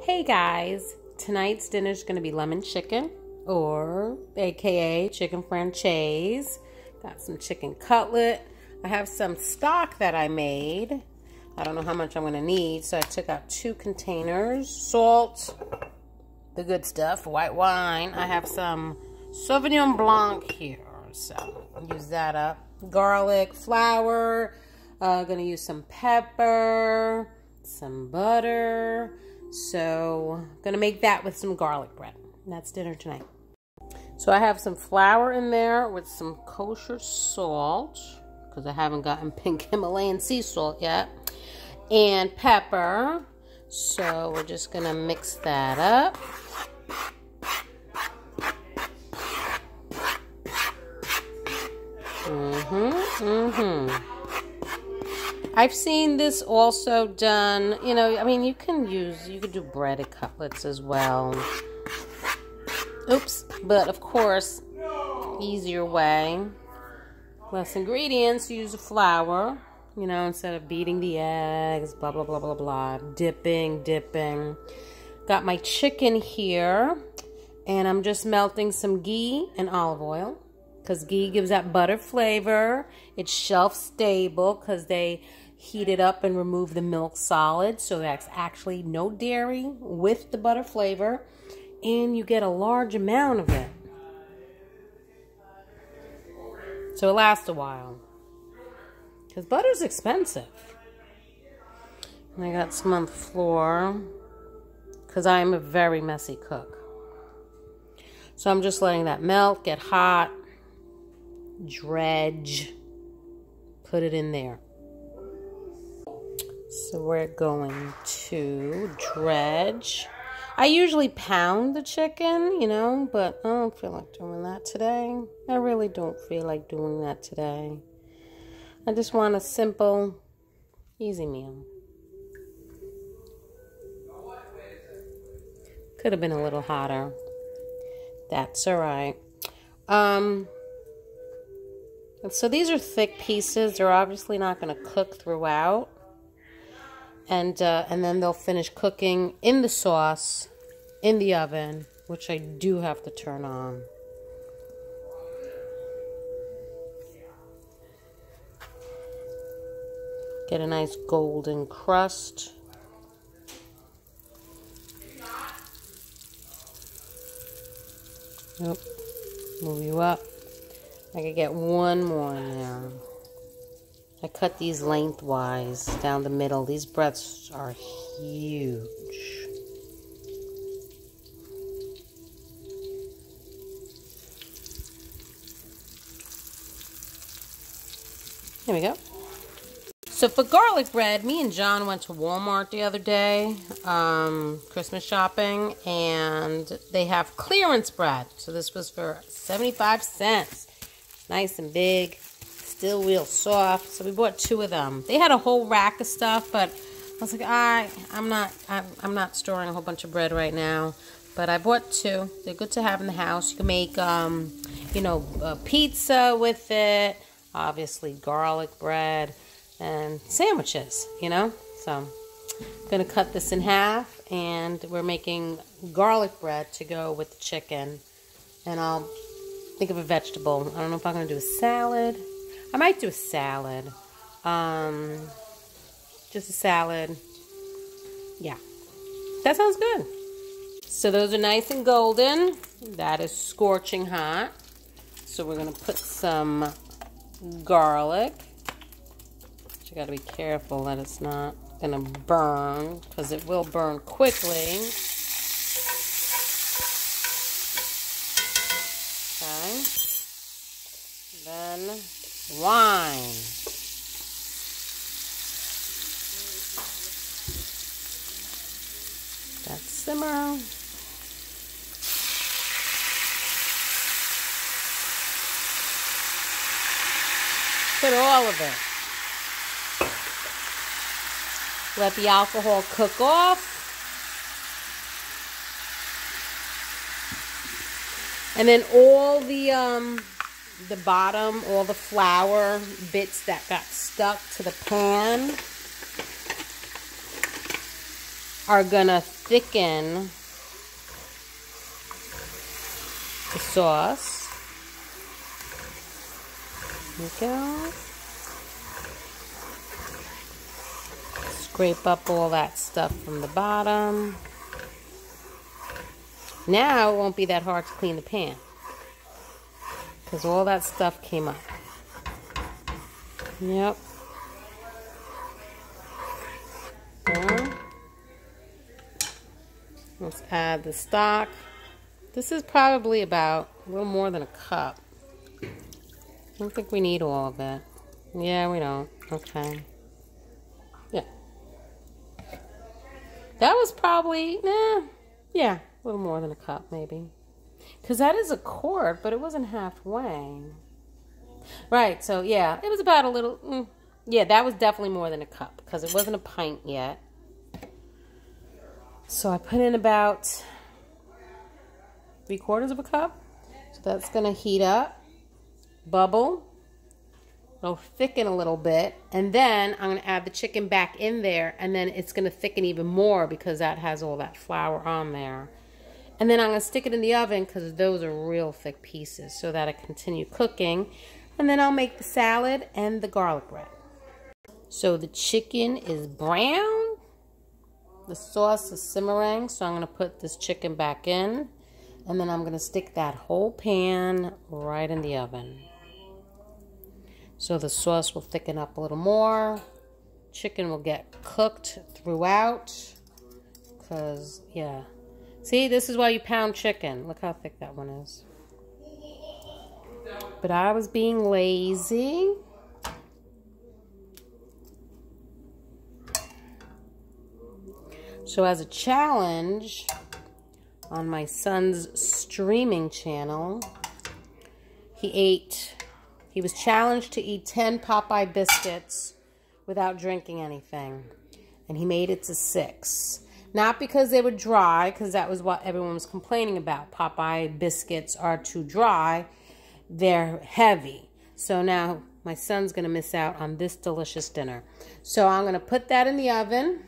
Hey guys, tonight's dinner is going to be lemon chicken, or aka chicken franchise. Got some chicken cutlet. I have some stock that I made. I don't know how much I'm going to need, so I took out 2 containers. Salt, the good stuff, white wine. I have some Sauvignon Blanc here, so I'll use that up. Garlic, flour, going to use some pepper, some butter. So I'm going to make that with some garlic bread. And that's dinner tonight. So I have some flour in there with some kosher salt, because I haven't gotten pink Himalayan sea salt yet, and pepper. So we're just going to mix that up. I've seen this also done, you know, I mean, you could do breaded cutlets as well. Oops, but of course, easier way. Less ingredients, use the flour, you know, instead of beating the eggs, blah, blah, blah, blah, blah. Dipping. Got my chicken here, and I'm just melting some ghee and olive oil, because ghee gives that butter flavor. It's shelf stable because they heat it up and remove the milk solid, so that's actually no dairy with the butter flavor, and you get a large amount of it, so it lasts a while, because butter's expensive. And I got some on the floor because I'm a very messy cook, so I'm just letting that melt, get hot, dredge, put it in there. So we're going to dredge. I usually pound the chicken, you know, but I don't feel like doing that today. I really don't feel like doing that today. I just want a simple, easy meal. Could have been a little hotter. That's all right. So these are thick pieces. They're obviously not going to cook throughout. And then they'll finish cooking in the sauce in the oven, which I do have to turn on. Get a nice golden crust. Nope. Move you up. I could get one more in there. I cut these lengthwise down the middle. These breads are huge. There we go. So for garlic bread, me and John went to Walmart the other day, Christmas shopping, and they have clearance bread. So this was for 75 cents. Nice and big. Still real soft, so we bought 2 of them. They had a whole rack of stuff, but I was like, I'm not storing a whole bunch of bread right now. But I bought 2. They're good to have in the house. You can make, you know, pizza with it. Obviously, garlic bread and sandwiches. You know, so I'm gonna cut this in half, and we're making garlic bread to go with the chicken. And I'll think of a vegetable. I don't know if I'm gonna do a salad. I might do a salad. Just a salad. Yeah. That sounds good. So those are nice and golden. That is scorching hot. So we're going to put some garlic. But you got to be careful that it's not going to burn, because it will burn quickly. Okay. Then wine. That simmer. Put all of it. Let the alcohol cook off. And then all the bottom, all the flour bits that got stuck to the pan, are gonna thicken the sauce. There we go. Scrape up all that stuff from the bottom. Now it won't be that hard to clean the pan because all that stuff came up. Yep. Yeah. Let's add the stock. This is probably about a little more than a cup. I don't think we need all of it. Yeah, we don't. Okay. Yeah. That was probably, yeah, a little more than a cup maybe. Because that is a quart, but it wasn't halfway. Right, so yeah, it was about a little, yeah, that was definitely more than a cup because it wasn't a pint yet. So I put in about 3/4 of a cup. So that's going to heat up, bubble. It'll thicken a little bit. And then I'm going to add the chicken back in there. And then it's going to thicken even more because that has all that flour on there. And then I'm going to stick it in the oven because those are real thick pieces so that it continue cooking. And then I'll make the salad and the garlic bread. So the chicken is brown. The sauce is simmering, so I'm going to put this chicken back in. And then I'm going to stick that whole pan right in the oven. So the sauce will thicken up a little more. Chicken will get cooked throughout. Because, yeah. See, this is why you pound chicken. Look how thick that one is. But I was being lazy. So as a challenge on my son's streaming channel, he was challenged to eat 10 Popeye biscuits without drinking anything. And he made it to 6. Not because they were dry, because that was what everyone was complaining about. Popeye biscuits are too dry. They're heavy. So now my son's going to miss out on this delicious dinner. So I'm going to put that in the oven.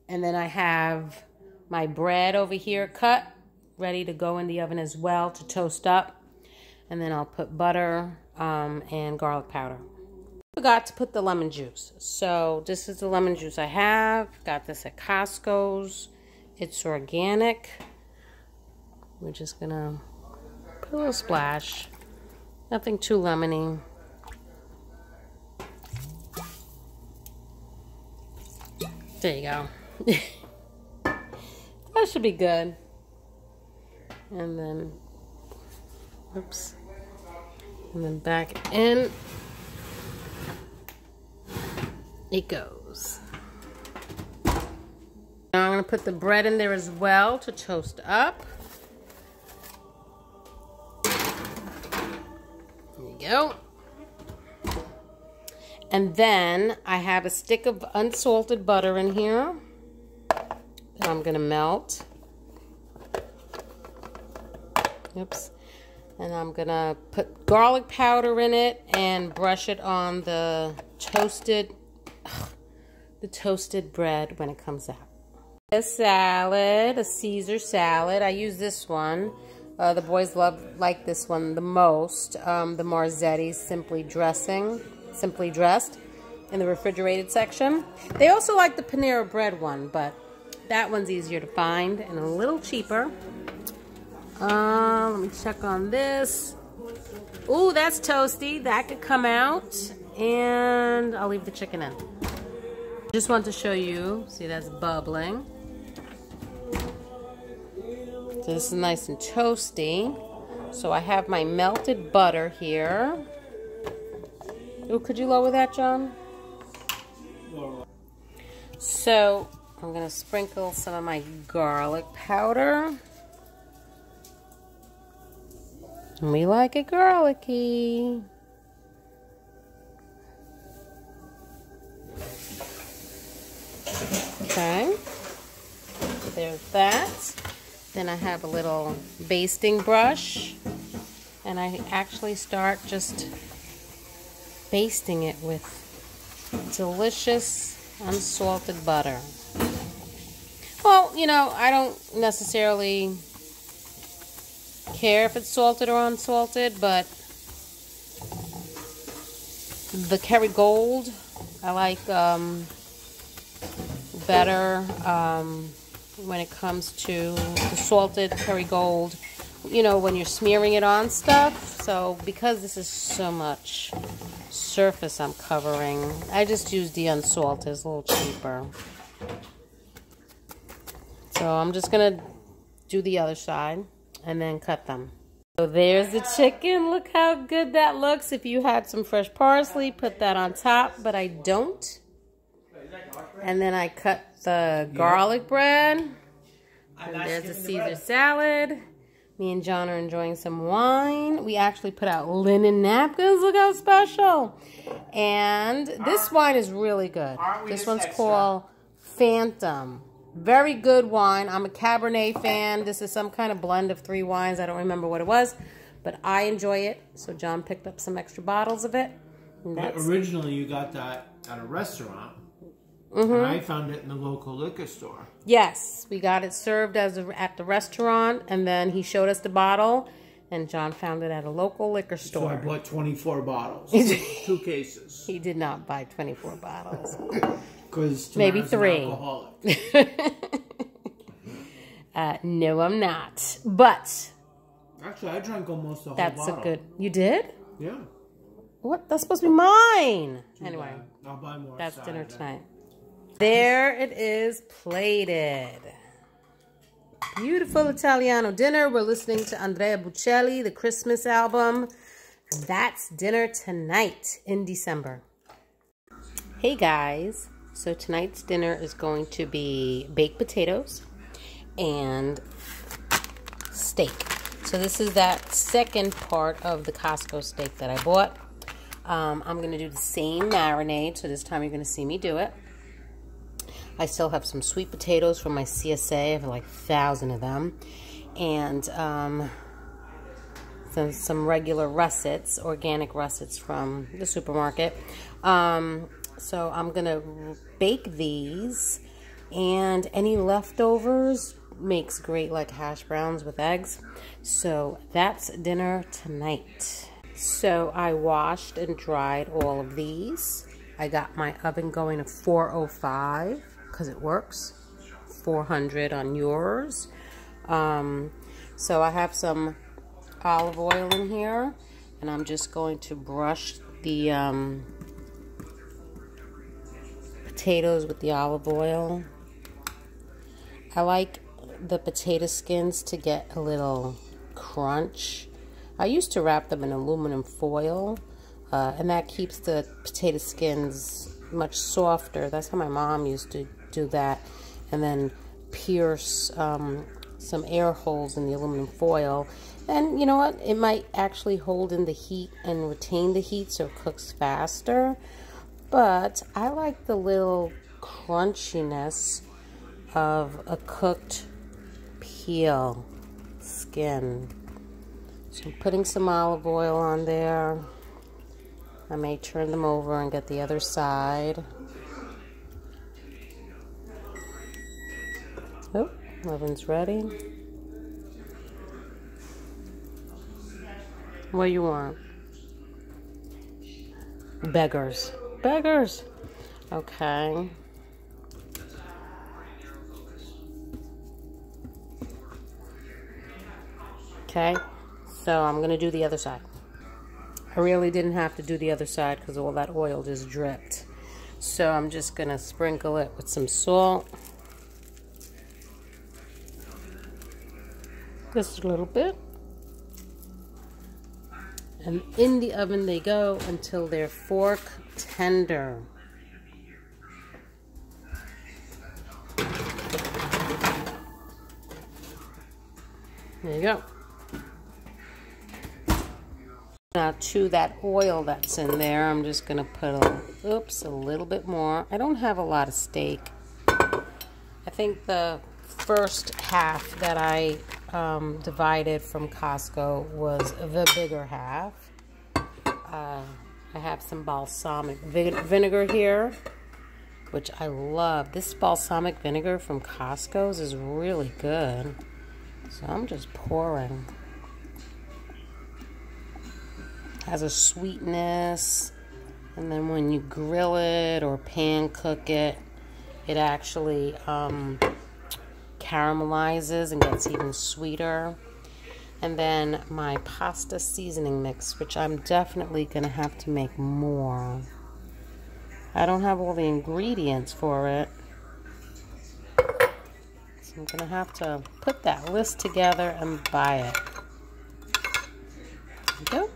And then I have my bread over here cut, ready to go in the oven as well to toast up. And then I'll put butter and garlic powder. Forgot to put the lemon juice. So this is the lemon juice I have. Got this at Costco's. It's organic. We're just going to put a little splash. Nothing too lemony. There you go. That should be good. And then, oops. And then back in it goes. Now I'm going to put the bread in there as well to toast up. There you go. And then I have a stick of unsalted butter in here that I'm going to melt. Oops. And I'm going to put garlic powder in it and brush it on the toasted bread when it comes out. A salad, a Caesar salad. I use this one. The boys like this one the most. The Marzetti Simply Dressed in the refrigerated section. They also like the Panera Bread one, but that one's easier to find and a little cheaper. Let me check on this. Ooh, that's toasty. That could come out. And I'll leave the chicken in. Just want to show you. See, that's bubbling. So this is nice and toasty. So I have my melted butter here. Ooh, could you lower that, John? So I'm going to sprinkle some of my garlic powder. We like it garlicky. Okay. There's that. Then I have a little basting brush. And I actually start just basting it with delicious unsalted butter. Well, you know, I don't necessarily care if it's salted or unsalted, but the Kerrygold I like better when it comes to the salted Kerrygold, you know, when you're smearing it on stuff. So because this is so much surface I'm covering, I just use the unsalted. It's a little cheaper. So I'm just gonna do the other side and then cut them. So there's the chicken. Look how good that looks. If you had some fresh parsley, put that on top, but I don't. And then I cut the garlic bread. And there's the Caesar salad. Me and John are enjoying some wine. We actually put out linen napkins. Look how special. And this wine is really good. This one's called Phantom. Very good wine. I'm a Cabernet fan. This is some kind of blend of 3 wines. I don't remember what it was, but I enjoy it. So John picked up some extra bottles of it. But originally you got that at a restaurant. And I found it in the local liquor store. Yes, we got it served at the restaurant, and then he showed us the bottle, and John found it at a local liquor store. So I bought 24 bottles, 2 cases. He did not buy 24 bottles. Because maybe 3. No, I'm not. But actually, I drank almost the whole that's bottle. a good. You did? Yeah. What? That's supposed to be mine. Anyway, I'll buy more. That's dinner tonight. There it is, plated. Beautiful Italiano dinner. We're listening to Andrea Bocelli, the Christmas album. That's dinner tonight in December. Hey guys. So tonight's dinner is going to be baked potatoes and steak. So this is that second part of the Costco steak that I bought. I'm going to do the same marinade, so this time you're going to see me do it. I still have some sweet potatoes from my CSA. I have like 1,000 of them. And some regular russets, organic russets from the supermarket. So I'm going to bake these, and any leftovers makes great like hash browns with eggs. So that's dinner tonight. So I washed and dried all of these. I got my oven going to 405 because it works. 400 on yours. So I have some olive oil in here, and I'm just going to brush the potatoes with the olive oil. I like the potato skins to get a little crunch. I used to wrap them in aluminum foil, and that keeps the potato skins much softer. That's how my mom used to do that, and then pierce some air holes in the aluminum foil. And you know what? It might actually hold in the heat and retain the heat so it cooks faster. But I like the little crunchiness of a cooked peel skin. So I'm putting some olive oil on there. I may turn them over and get the other side. Oh, oven's ready. What do you want? Beggars. Beggars. Okay. Okay. So I'm going to do the other side. I really didn't have to do the other side because all that oil just dripped. So I'm just going to sprinkle it with some salt. Just a little bit. And in the oven they go until they're fork tender. There you go. Now to that oil that's in there, I'm just going to put a little bit more. I don't have a lot of steak. I think the first half that I divided from Costco was the bigger half. I have some balsamic vinegar here. which I love. This balsamic vinegar from Costco's is really good. So I'm just pouring. Has a sweetness, and then when you grill it or pan cook it, it actually caramelizes and gets even sweeter. And then my pasta seasoning mix, which I'm definitely gonna have to make more. I don't have all the ingredients for it, so I'm gonna have to put that list together and buy it. There we go.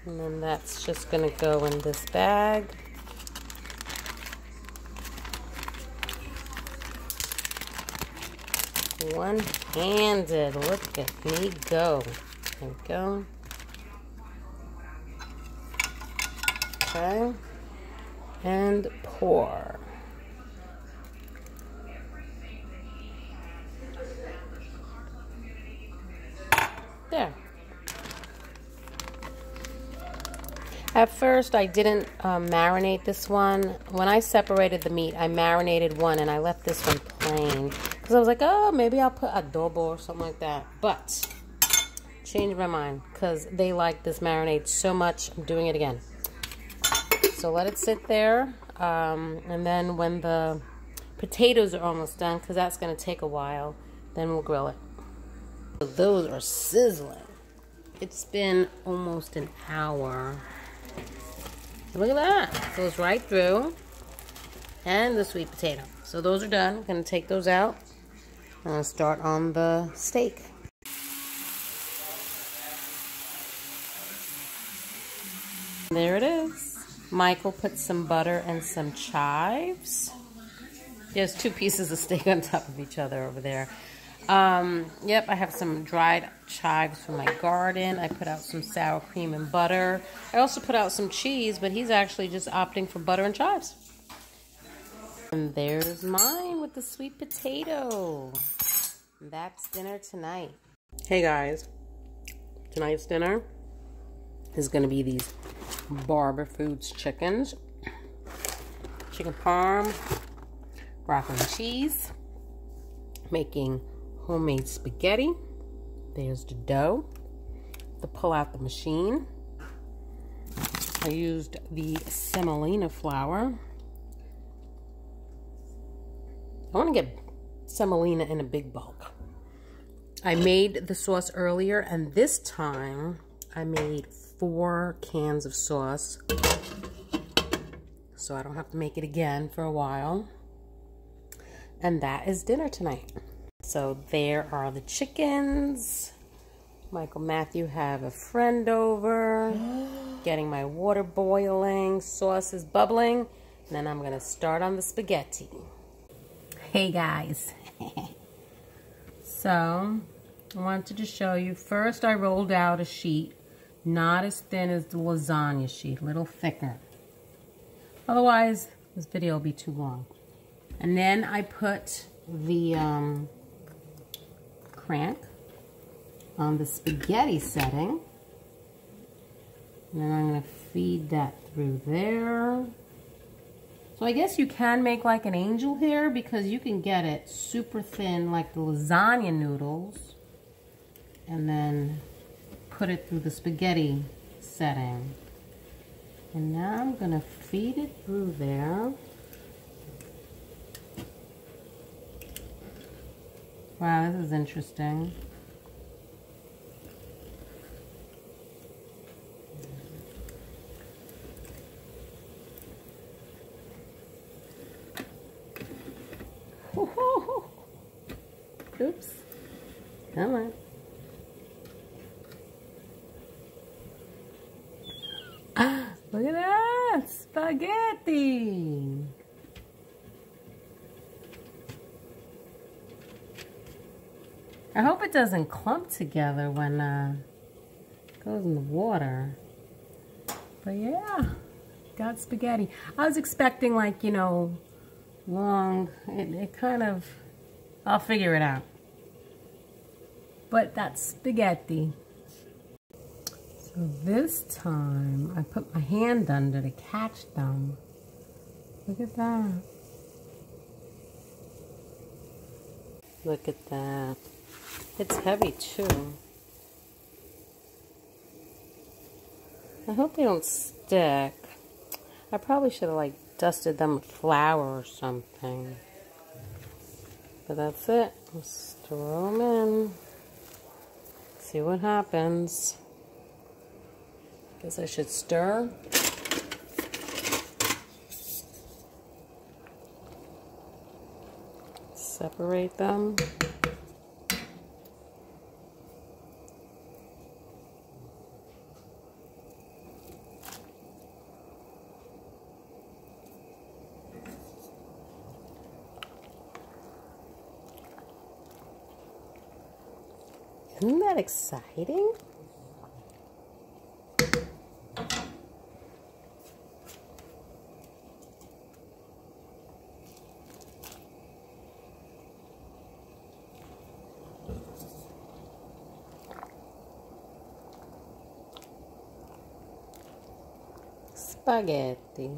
And then that's just gonna go in this bag. One-handed, look at me go. There we go. Okay. And pour. There. At first, I didn't marinate this one. When I separated the meat, I marinated one and I left this one plain. Because I was like, oh, maybe I'll put adobo or something like that. But, changed my mind. Because they like this marinade so much, I'm doing it again. So let it sit there. And then when the potatoes are almost done, because that's going to take a while, then we'll grill it. So those are sizzling. It's been almost an hour. Look at that. Goes right through. And the sweet potato. So those are done. I'm going to take those out. I'm going to start on the steak. There it is. Michael put some butter and some chives. There's 2 pieces of steak on top of each other over there. Yep, I have some dried chives from my garden. I put out some sour cream and butter. I also put out some cheese, but he's actually just opting for butter and chives. And there's mine with the sweet potato. That's dinner tonight. Hey guys, tonight's dinner is going to be these Barber Foods chickens. Chicken parm, broccoli and cheese. Making homemade spaghetti. There's the dough to pull out the machine. I used the semolina flour. I want to get semolina in a big bulk. I made the sauce earlier, and this time I made 4 cans of sauce, so I don't have to make it again for a while. And that is dinner tonight. So there are the chickens. Michael Matthew have a friend over. Getting my water boiling. Sauce is bubbling. And then I'm going to start on the spaghetti. Hey guys. So I wanted to show you. First I rolled out a sheet. Not as thin as the lasagna sheet. A little thicker. Otherwise this video will be too long. And then I put the crank on the spaghetti setting. And then I'm going to feed that through there. So I guess you can make like an angel here because you can get it super thin like the lasagna noodles. And then put it through the spaghetti setting. And now I'm going to feed it through there. Wow, this is interesting. Oops. Come on. Ah, look at that! Spaghetti! I hope it doesn't clump together when it goes in the water. But yeah, got spaghetti. I was expecting like, you know, long, it kind of, I'll figure it out. But that's spaghetti. So this time, I put my hand under to catch them. Look at that. Look at that. It's heavy too. I hope they don't stick. I probably should have like dusted them with flour or something. But that's it. Just throw them in. See what happens. Guess I should stir. Separate them. Isn't that exciting? Spaghetti.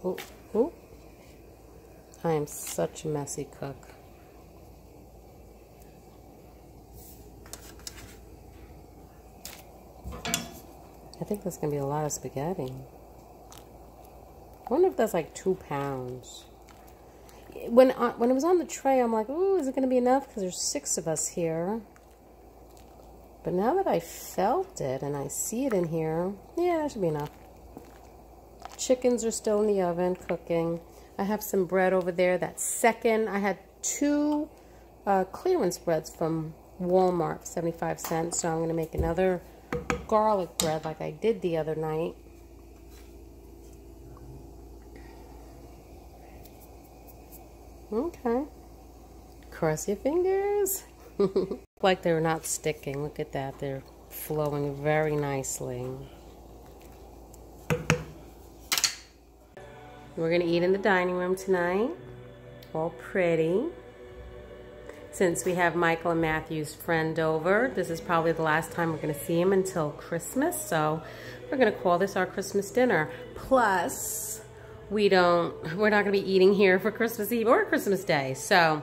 Oh, oh. I am such a messy cook. I think that's going to be a lot of spaghetti. I wonder if that's like 2 pounds. When it was on the tray, I'm like, ooh, is it going to be enough? Because there's 6 of us here. But now that I felt it and I see it in here, yeah, that should be enough. Chickens are still in the oven cooking. I have some bread over there. That's second. I had 2 clearance breads from Walmart, 75 cents. So I'm going to make another garlic bread like I did the other night. Okay. Cross your fingers. Like they're not sticking. Look at that. They're flowing very nicely. We're going to eat in the dining room tonight. All pretty. Since we have Michael and Matthew's friend over, this is probably the last time we're going to see him until Christmas. So we're going to call this our Christmas dinner. Plus, we're not going to be eating here for Christmas Eve or Christmas Day. So,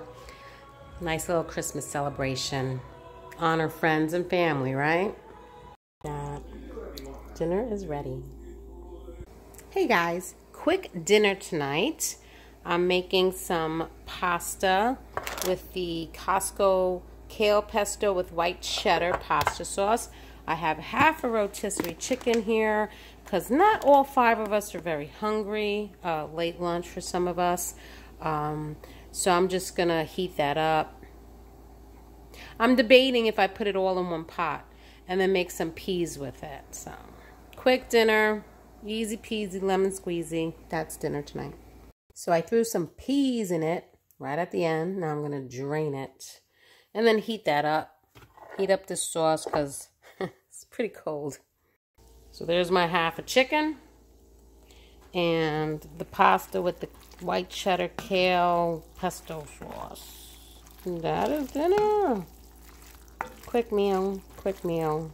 nice little Christmas celebration. Honor friends and family, right? Dinner is ready. Hey guys. Quick dinner tonight. I'm making some pasta with the Costco kale pesto with white cheddar pasta sauce. I have half a rotisserie chicken here because not all 5 of us are very hungry. Late lunch for some of us. So I'm just going to heat that up. I'm debating if I put it all in one pot and then make some peas with it. So quick dinner. Easy peasy, lemon squeezy. That's dinner tonight. So I threw some peas in it right at the end. Now I'm going to drain it. And then heat that up. Heat up the sauce because it's pretty cold. So there's my half a chicken. And the pasta with the white cheddar kale pesto sauce. And that is dinner. Quick meal. Quick meal.